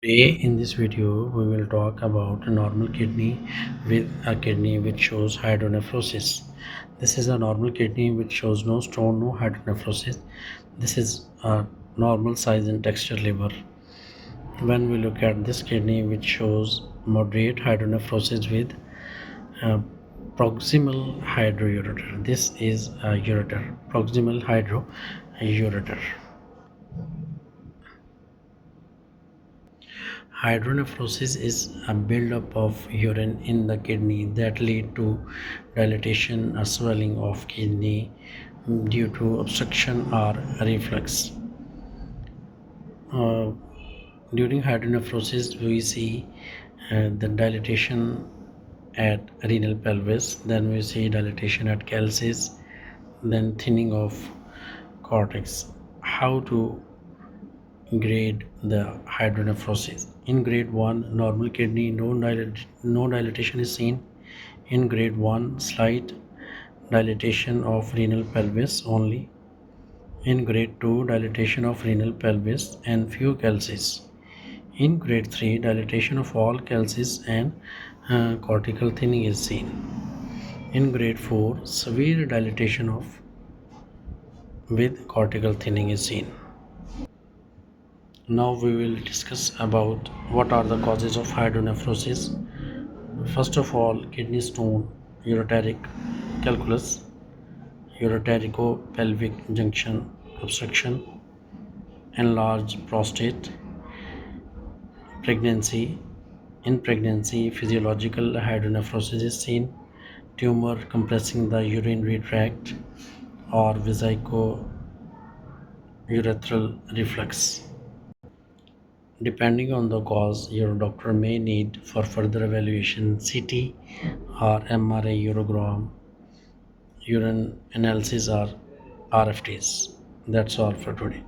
Today in this video we will talk about a normal kidney with a kidney which shows hydronephrosis. This is a normal kidney which shows no stone, no hydronephrosis. This is a normal size and texture liver. When we look at this kidney which shows moderate hydronephrosis with proximal hydroureter. This is a ureter, proximal hydroureter. Hydronephrosis is a buildup of urine in the kidney that lead to dilatation or swelling of kidney due to obstruction or reflux. Uh, During hydronephrosis, we see the dilatation at renal pelvis, then we see dilatation at calces, then thinning of cortex. How to grade the hydronephrosis? In grade 1, normal kidney, no dilatation is seen. In grade 1, slight dilatation of renal pelvis only. In grade 2, dilatation of renal pelvis and few calces. In grade 3, dilatation of all calces and cortical thinning is seen. In grade 4, severe dilatation of with cortical thinning is seen. Now we will discuss about what are the causes of hydronephrosis. First of all, kidney stone, ureteric calculus, ureterico-pelvic junction obstruction, enlarged prostate, pregnancy. In pregnancy, physiological hydronephrosis is seen, tumor compressing the urinary tract, or vesico-urethral reflux. Depending on the cause, your doctor may need for further evaluation CT or MRI urogram, urine analysis or RFTs. That's all for today.